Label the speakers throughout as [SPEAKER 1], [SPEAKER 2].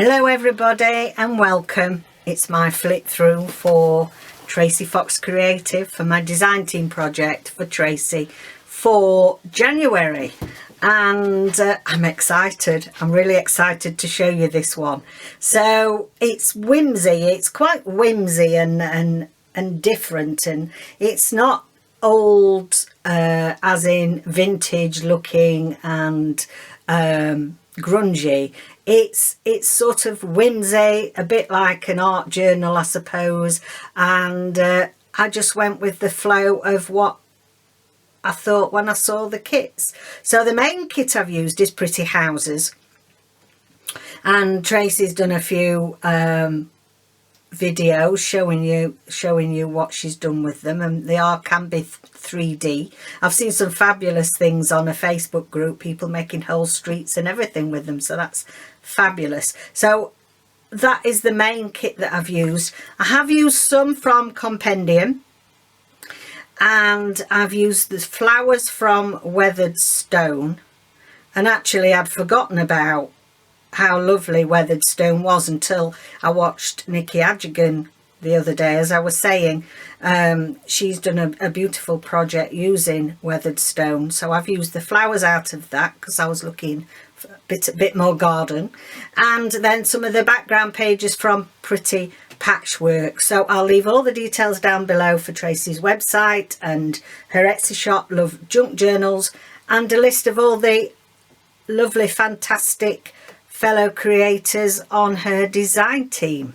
[SPEAKER 1] Hello everybody and welcome. It's my flip through for Tracie Fox Creative for my design team project for Tracie for January, and I'm excited. I'm really excited to show you this one. So it's whimsy, it's quite whimsy and different, and it's not old as in vintage looking and grungy. It's sort of whimsy, a bit like an art journal, I suppose, and I just went with the flow of what I thought when I saw the kits. So the main kit I've used is Pretty Houses, and Tracie's done a few videos showing you what she's done with them, and they can be 3D. I've seen some fabulous things on a Facebook group, people making whole streets and everything with them, so that's fabulous. So that is the main kit that I've used. I have used some from Compendium, and I've used the flowers from Weathered Stone, and actually I'd forgotten about how lovely Weathered Stone was until I watched Nikki the other day. As I was saying, she's done a beautiful project using Weathered Stone, so I've used the flowers out of that because I was looking for a bit more garden, and then some of the background pages from Pretty Patchwork. So I'll leave all the details down below for Tracie's website and her Etsy shop, Love Junk Journals, and a list of all the lovely fantastic fellow creators on her design team.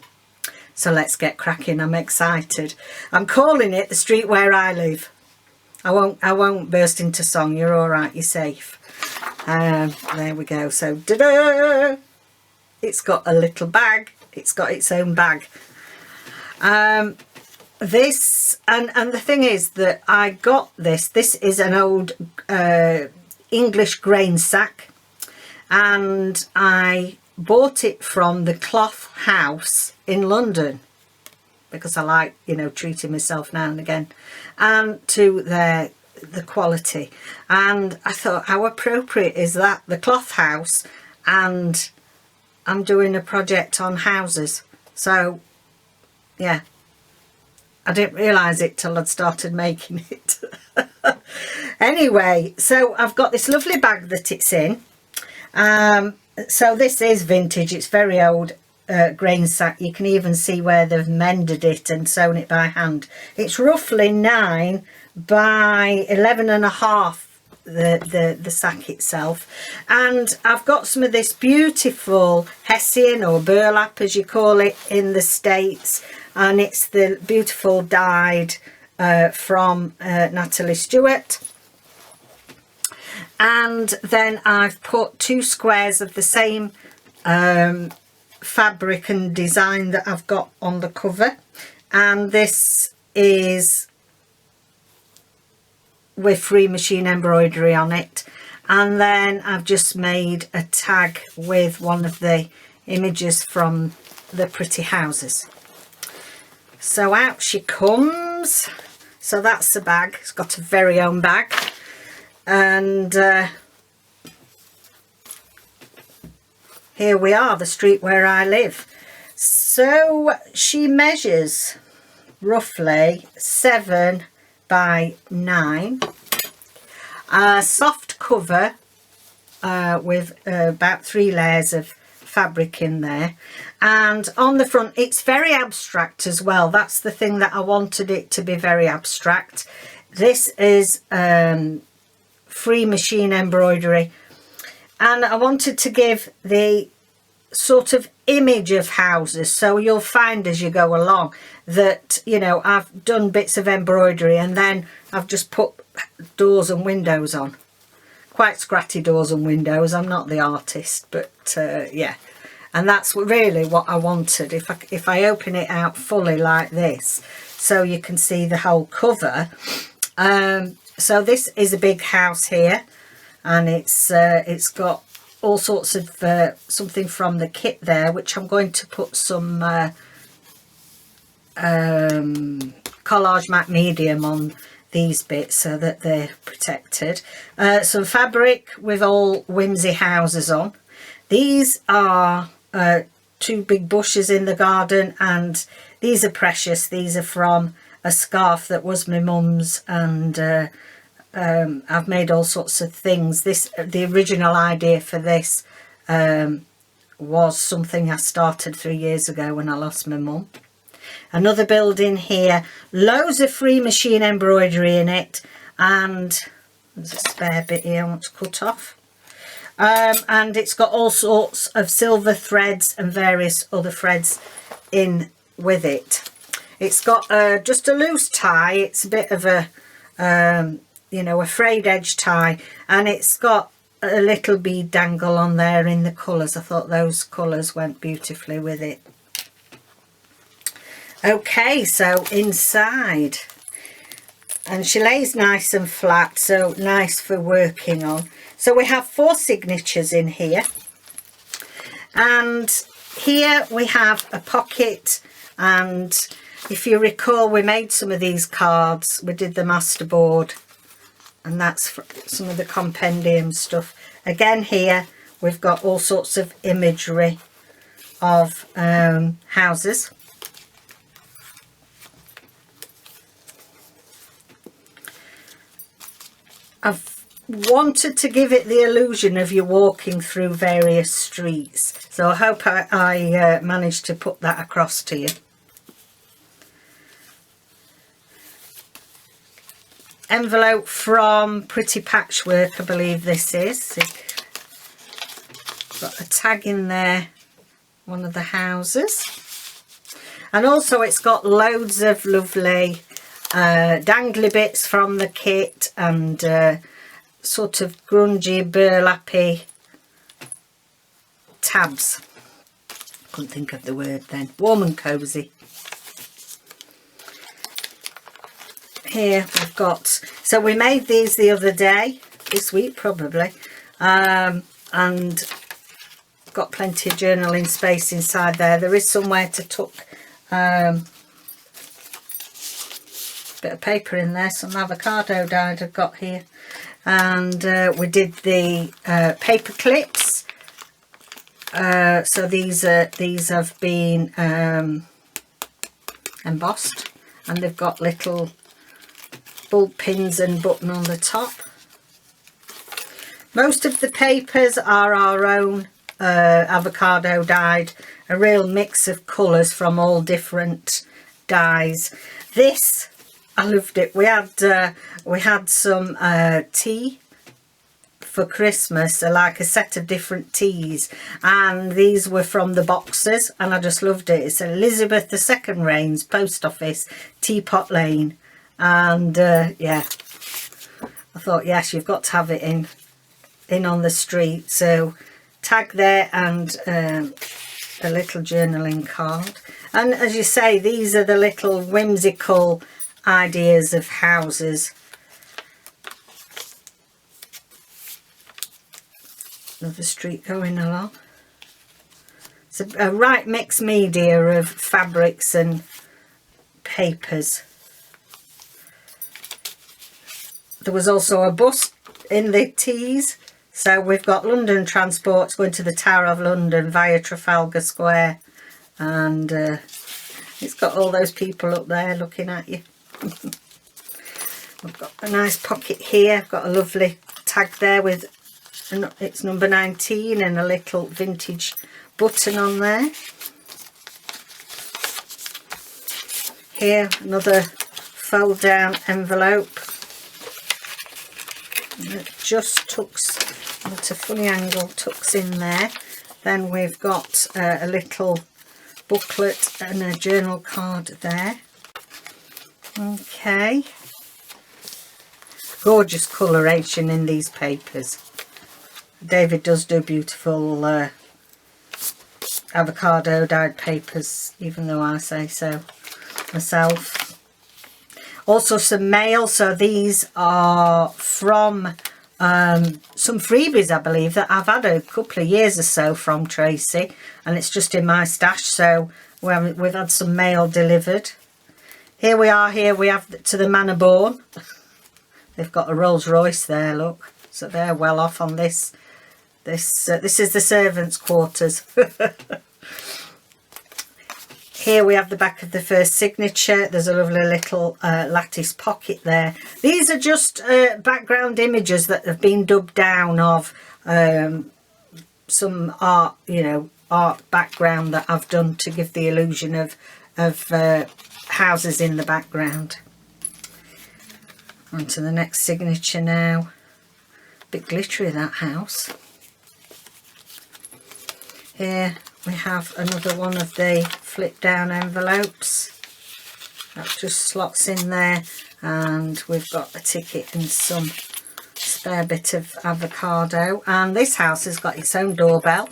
[SPEAKER 1] So let's get cracking. I'm excited. I'm calling it The Street Where I Live. I won't burst into song. You're all right, you're safe. There we go. So da-da! It's got a little bag. It's got its own bag. This and the thing is that I got this is an old English grain sack, and I bought it from the Cloth House in London because I like, you know, treating myself now and again, and to the quality. And I thought, how appropriate is that, the Cloth House, and I'm doing a project on houses. So yeah, I didn't realise it till I'd started making it. Anyway, so I've got this lovely bag that it's in. So this is vintage. It's very old grain sack. You can even see where they've mended it and sewn it by hand. It's roughly 9 by 11.5, the sack itself, and I've got some of this beautiful hessian, or burlap as you call it in the States, and it's the beautiful dyed from Natalie Stewart. And then I've put 2 squares of the same fabric and design that I've got on the cover, and this is with free machine embroidery on it. And then I've just made a tag with one of the images from the Pretty Houses. So out she comes. So that's the bag. It's got a very own bag. And here we are, the street where I live. So she measures roughly 7 by 9. A soft cover with about 3 layers of fabric in there, and on the front it's very abstract as well. That's the thing that I wanted it to be, very abstract. This is free machine embroidery, and I wanted to give the sort of image of houses, so you'll find as you go along that, you know, I've done bits of embroidery and then I've just put doors and windows on, quite scratty doors and windows. I'm not the artist, but yeah, and that's really what I wanted. If I open it out fully like this, so you can see the whole cover. So this is a big house here, and it's got all sorts of something from the kit there, which I'm going to put some collage matte medium on these bits so that they're protected. Some fabric with all whimsy houses on. These are two big bushes in the garden, and these are precious. These are from a scarf that was my mum's, and I've made all sorts of things. The original idea for this was something I started 3 years ago when I lost my mum. Another building here, loads of free machine embroidery in it, and there's a spare bit here I want to cut off. And it's got all sorts of silver threads and various other threads in with it. It's got just a loose tie. It's a bit of a you know, a frayed edge tie, and it's got a little bead dangle on there in the colours. I thought those colours went beautifully with it. Okay, so inside, and she lays nice and flat, so nice for working on. So we have 4 signatures in here, and here we have a pocket, and if you recall, we made some of these cards. We did the masterboard, and that's some of the compendium stuff. Again, here we've got all sorts of imagery of houses. I've wanted to give it the illusion of you walking through various streets, so I hope I managed to put that across to you. Envelope from Pretty Patchwork, I believe this is. Got a tag in there, one of the houses, and also it's got loads of lovely dangly bits from the kit, and sort of grungy, burlappy tabs. Couldn't think of the word then. Warm and cosy. Here we've got, so we made these the other day, this week probably, and got plenty of journaling space inside there. There is somewhere to tuck bit of paper in there, some avocado dyed I've got here, and we did the paper clips. So these have been embossed, and they've got little bulb pins and button on the top. Most of the papers are our own avocado dyed, a real mix of colours from all different dyes. This, I loved it. We had some tea for Christmas, like a set of different teas, and these were from the boxes, and I just loved it. It's Elizabeth II Reigns, Post Office, Teapot Lane, and yeah, I thought, yes, you've got to have it in on the street. So tag there, and a little journaling card. And as you say, these are the little whimsical ideas of houses. Another street going along. It's a right mixed media of fabrics and papers. There was also a bus in the teas. So we've got London transports going to the Tower of London via Trafalgar Square, and it's got all those people up there looking at you. I've got a nice pocket here. I've got a lovely tag there with, it's number 19, and a little vintage button on there. Here, another fold down envelope. And it just tucks, at a funny angle, tucks in there. Then we've got a little booklet and a journal card there. Okay. Gorgeous coloration in these papers. David does do beautiful avocado dyed papers, even though I say so myself. Also some mail. So these are from some freebies, I believe, that I've had a couple of years or so from Tracie, and it's just in my stash. So we've had some mail delivered. Here we are. Here we have to the Manor Born. They've got a Rolls Royce there, look. So they're well off on this. This is the servants' quarters. Here we have the back of the first signature. There's a lovely little lattice pocket there. These are just background images that have been dubbed down of some art, you know, art background that I've done to give the illusion of houses in the background. On to the next signature now. Bit glittery, that house. Here we have another one of the flip down envelopes. That just slots in there, and we've got a ticket and some spare bit of avocado. And this house has got its own doorbell.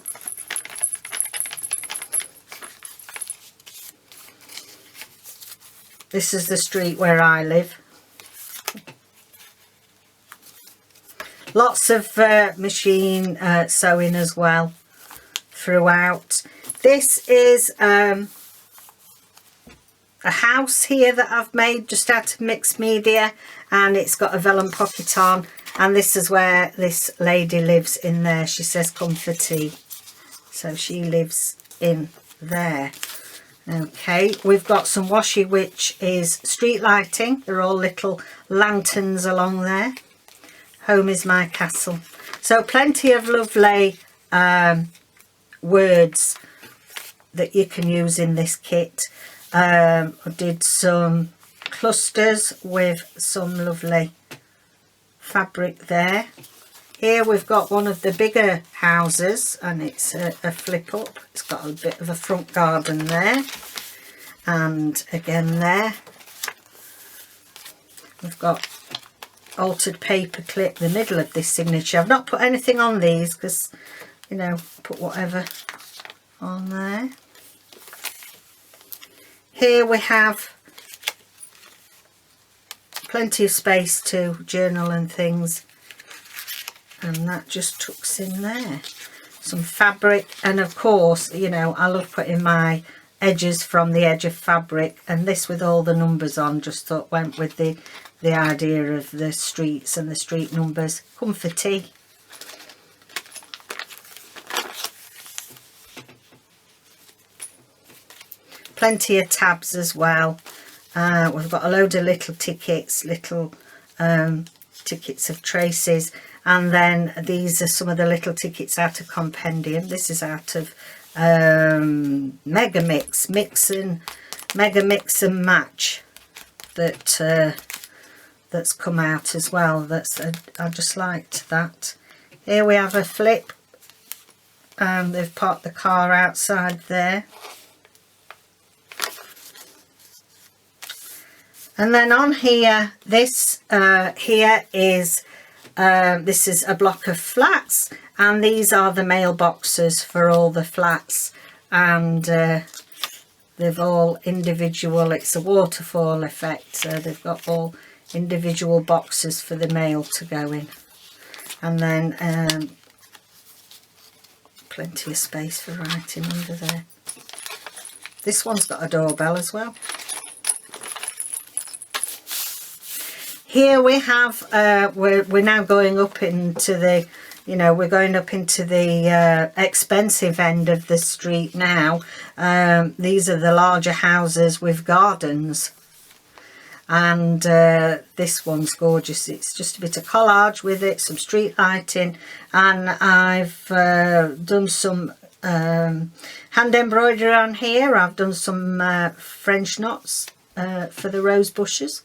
[SPEAKER 1] This is the street where I live. Lots of machine sewing as well throughout. This is a house here that I've made just out of mixed media, and it's got a vellum pocket on, and this is where this lady lives in there. She says comforty, so she lives in there. Okay, we've got some washi, which is street lighting. They're all little lanterns along there. Home is my castle. So plenty of lovely words that you can use in this kit. I did some clusters with some lovely fabric there. Here we've got one of the bigger houses, and it's a flip up. It's got a bit of a front garden there, and again there we've got altered paper clip, the middle of this signature. I've not put anything on these because, you know, put whatever on there. Here we have plenty of space to journal and things, and that just tucks in there. Some fabric, and of course, you know, I love putting my edges from the edge of fabric, and this with all the numbers on just thought went with the idea of the streets and the street numbers. Comforty. Plenty of tabs as well. We've got a load of little tickets, little tickets of traces, and then these are some of the little tickets out of Compendium. This is out of Mega Mix and Match that that's come out as well. That's I just liked that. Here we have a flip, and they've parked the car outside there. And then on here, this here is this is a block of flats, and these are the mailboxes for all the flats, and they've all individual. It's a waterfall effect, so they've got all individual boxes for the mail to go in, and then plenty of space for writing under there. This one's got a doorbell as well. Here we have we're now going up into the, you know, we're going up into the expensive end of the street now. These are the larger houses with gardens, and this one's gorgeous. It's just a bit of collage with it, some street lighting, and I've done some hand embroidery on here. I've done some French knots for the rose bushes.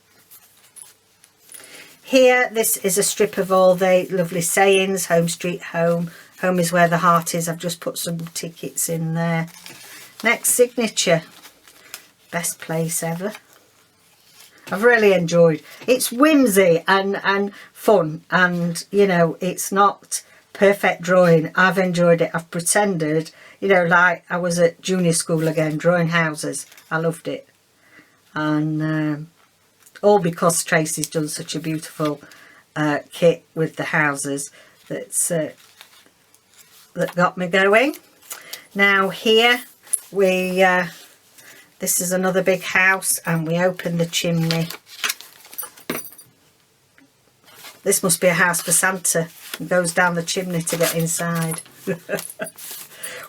[SPEAKER 1] Here, this is a strip of all the lovely sayings. Home, street, home. Home is where the heart is. I've just put some tickets in there. Next signature. Best place ever. I've really enjoyed. It's whimsy and fun, and, you know, it's not perfect drawing. I've enjoyed it. I've pretended, you know, like I was at junior school again, drawing houses. I loved it. And all because Tracie's done such a beautiful kit with the houses that's that got me going. Now here we this is another big house, and we open the chimney. This must be a house for Santa. It goes down the chimney to get inside.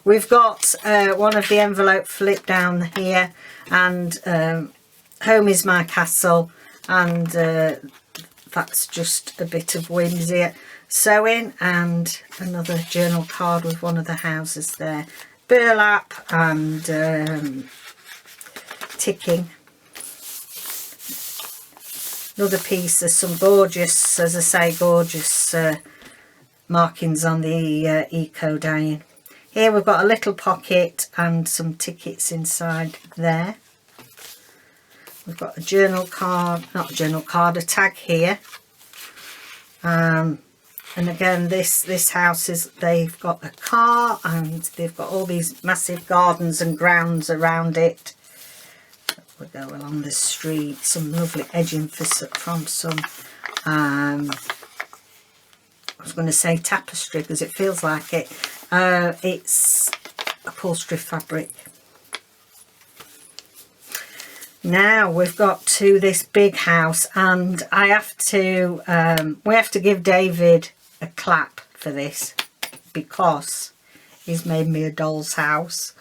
[SPEAKER 1] We've got one of the envelope flipped down here, and home is my castle, and that's just a bit of whimsy sewing, and another journal card with one of the houses there, burlap and ticking. Another piece, there's some gorgeous, as I say, gorgeous markings on the eco dyeing. Here we've got a little pocket and some tickets inside there. We've got a journal card, not a journal card, a tag here. And again, this house is, they've got a car and they've got all these massive gardens and grounds around it. We go along the street, some lovely edging from some, I was going to say tapestry because it feels like it. It's upholstery fabric. Now we've got to this big house, and I have to, we have to give David a clap for this because he's made me a doll's house.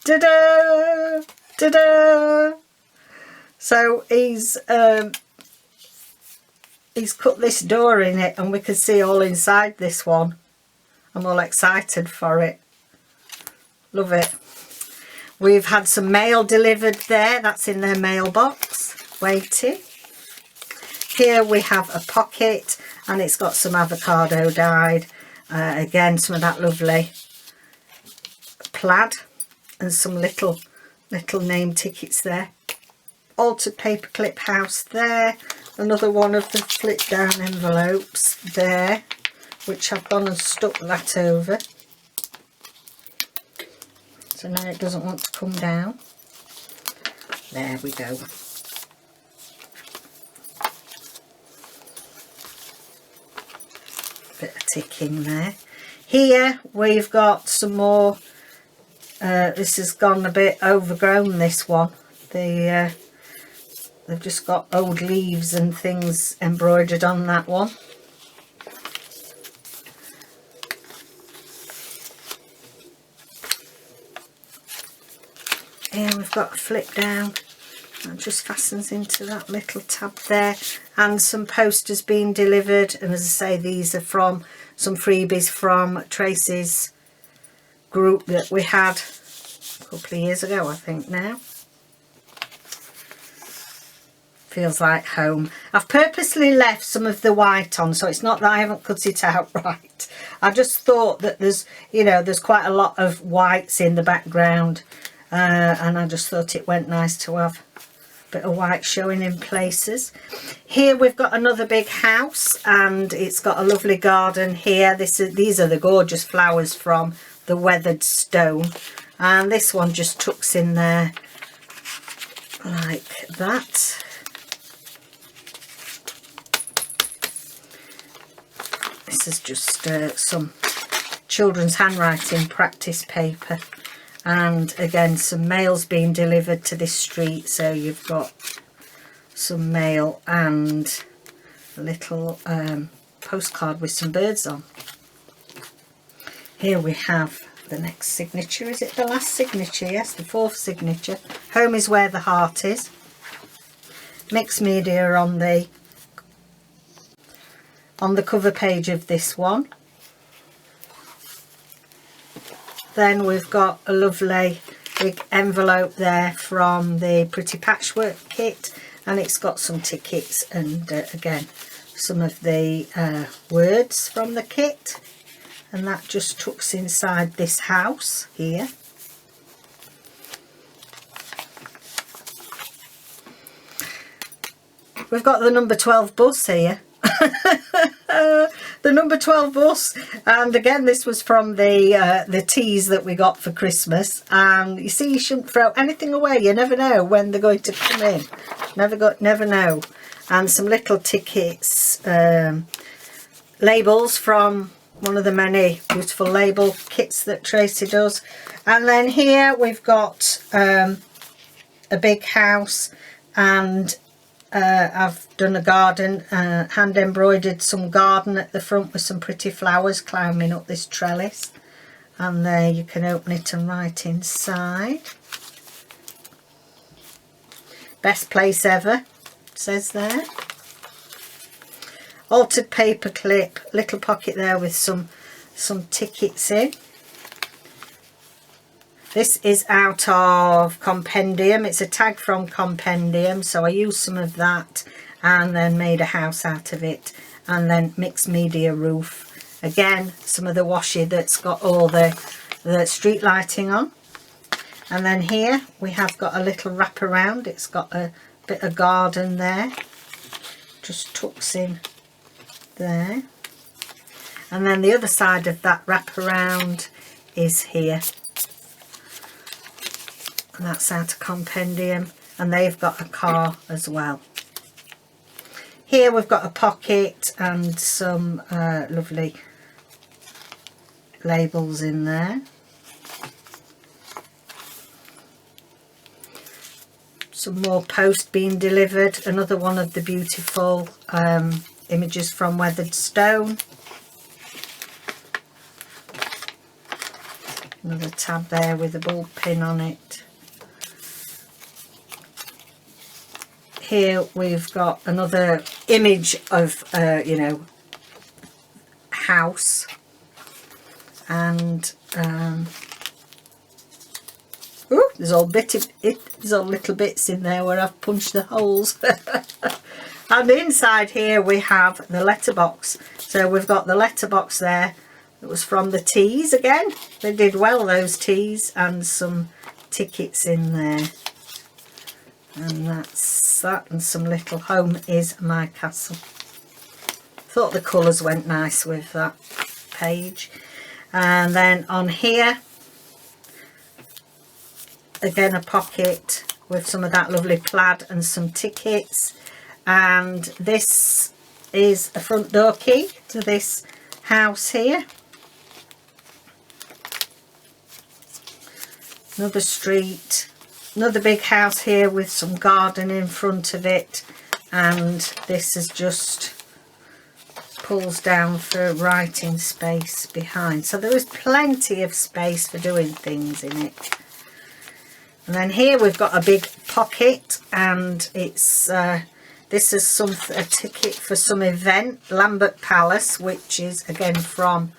[SPEAKER 1] Ta-da! Ta-da! So he's cut this door in it, and we can see all inside this one. I'm all excited for it. Love it. We've had some mail delivered there. That's in their mailbox, waiting. Here we have a pocket, and it's got some avocado dyed. Again, some of that lovely plaid, and some little name tickets there. Altered paperclip house there. Another one of the flip down envelopes there, which I've gone and stuck that over. So now it doesn't want to come down. There we go. Bit of ticking there. Here we've got some more. This has gone a bit overgrown, this one. They've just got old leaves and things embroidered on that one. Here we've got a flip down. That just fastens into that little tab there. And some posters being delivered. And as I say, these are from some freebies from Tracie's group that we had a couple of years ago, I think now. Feels like home. I've purposely left some of the white on, so it's not that I haven't cut it out right. I just thought that there's, you know, there's quite a lot of whites in the background, and I just thought it went nice to have a bit of white showing in places. Here we've got another big house, and it's got a lovely garden here. These are the gorgeous flowers from the weathered stone, and this one just tucks in there like that. This is just some children's handwriting practice paper, and again some mail's being delivered to this street, so you've got some mail and a little postcard with some birds on. Here we have the next signature. Is it the last signature? Yes, the fourth signature. Home is where the heart is. Mixed media on the cover page of this one. Then we've got a lovely big envelope there from the Pretty Patchwork kit, and it's got some tickets and again some of the words from the kit, and that just tucks inside this house here. We've got the number 12 bus here. The number 12 bus, and again this was from the teas that we got for Christmas. And you see, you shouldn't throw anything away, you never know when they're going to come in, never know. And some little tickets, labels from one of the many beautiful label kits that Tracie does. And then here we've got a big house, and I've done a garden, hand embroidered some garden at the front with some pretty flowers climbing up this trellis. and there you can open it and write inside. Best place ever, it says there. Altered paper clip, little pocket there with some tickets in. This is out of Compendium. It's a tag from Compendium, so I used some of that and then made a house out of it. And then mixed media roof. Again, some of the washi that's got all the street lighting on. And then here we have got a little wraparound. It's got a bit of garden there. Just tucks in there. And then the other side of that wraparound is here. And that's out of Compendium. And they've got a car as well. Here we've got a pocket and some lovely labels in there. Some more post being delivered. Another one of the beautiful images from Weathered Stone. Another tab there with a bulb pin on it. Here we've got another image of, you know, house. And ooh, there's all little bits in there where I've punched the holes. And inside here we have the letterbox. So we've got the letterbox there. It was from the teas again. They did well, those teas, and some tickets in there. And that's that, and some little home is my castle. Thought the colours went nice with that page. And then on here, again a pocket with some of that lovely plaid and some tickets. And this is a front door key to this house here. Another street, another big house here with some garden in front of it. And this is just pulls down for writing space behind. So there is plenty of space for doing things in it. And then here we've got a big pocket, and it's this is a ticket for some event, Lambert Palace, which is again from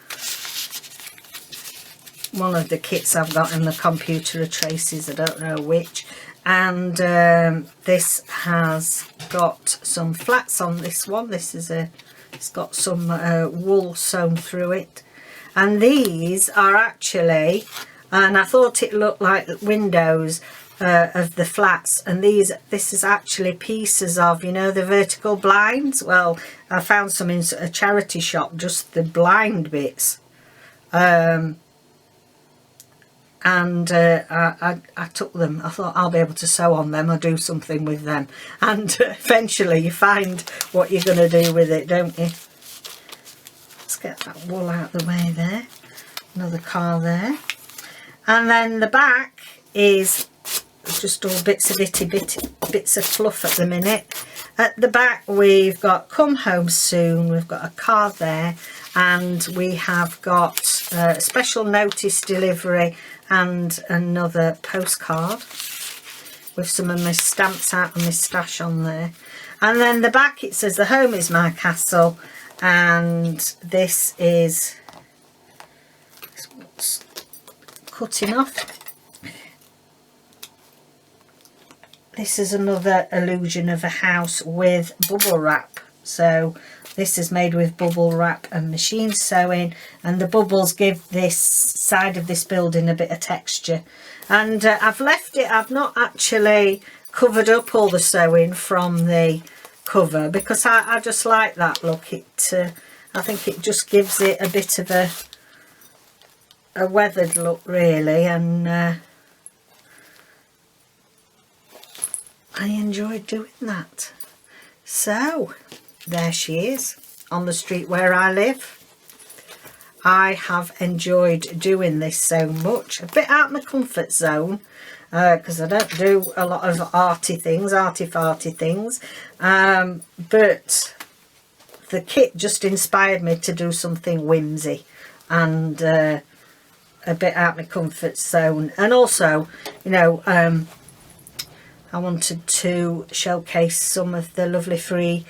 [SPEAKER 1] one of the kits I've got in the computer of Tracie's, I don't know which. And this has got some flats on this one. This is it's got some wool sewn through it. And these are actually, and I thought it looked like windows of the flats, and this is actually pieces of, you know, the vertical blinds. Well, I found some in a charity shop, just the blind bits. I took them. I thought I'll be able to sew on them or do something with them. And eventually you find what you're going to do with it, don't you? Let's get that wool out of the way there. Another car there. And then the back is just all bits of fluff at the minute. At the back we've got Come Home Soon. We've got a card there. And we have got special notice delivery and another postcard with some of my stamps out and my stash on there. And then the back, it says the home is my castle, and this is what's cutting off. This is another illusion of a house with bubble wrap. So this is made with bubble wrap and machine sewing, and the bubbles give this side of this building a bit of texture. And I've left it, I've not actually covered up all the sewing from the cover because I just like that look. I think it just gives it a bit of a weathered look really, and I enjoyed doing that. So there she is on the street where I live. I have enjoyed doing this so much. A bit out of my comfort zone because I don't do a lot of arty farty things. But the kit just inspired me to do something whimsy. And a bit out of my comfort zone. And also, you know, I wanted to showcase some of the lovely free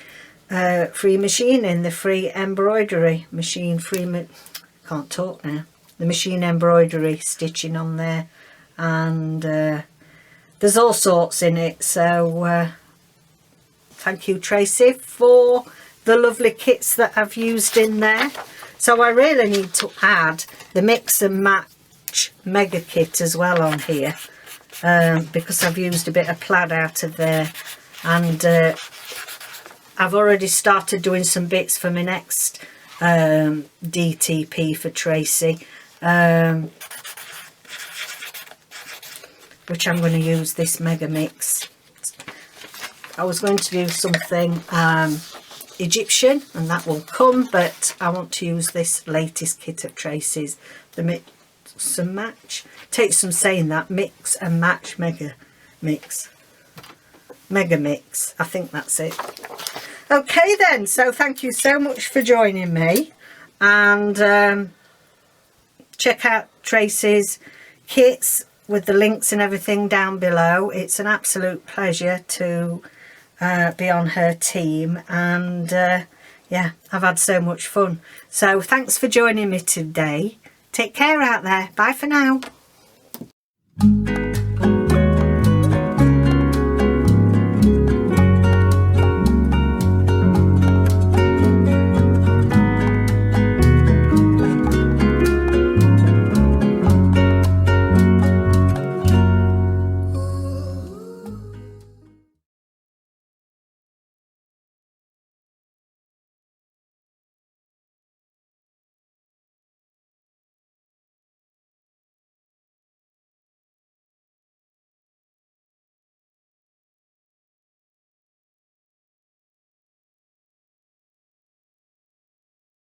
[SPEAKER 1] machining, the free embroidery machine, can't talk now, the machine embroidery stitching on there, and there's all sorts in it. So thank you, Tracie, for the lovely kits that I've used in there. So I really need to add the mix and match mega kit as well on here, because I've used a bit of plaid out of there, and I've already started doing some bits for my next DTP for Tracie, which I'm going to use this mega mix. I was going to do something Egyptian, and that will come, but I want to use this latest kit of Tracie's, the mix and match. Takes some saying that, mix and match mega mix, I think that's it. Okay then, so thank you so much for joining me, and check out Tracie's kits with the links and everything down below. It's an absolute pleasure to be on her team, and yeah, I've had so much fun. So thanks for joining me today. Take care out there. Bye for now.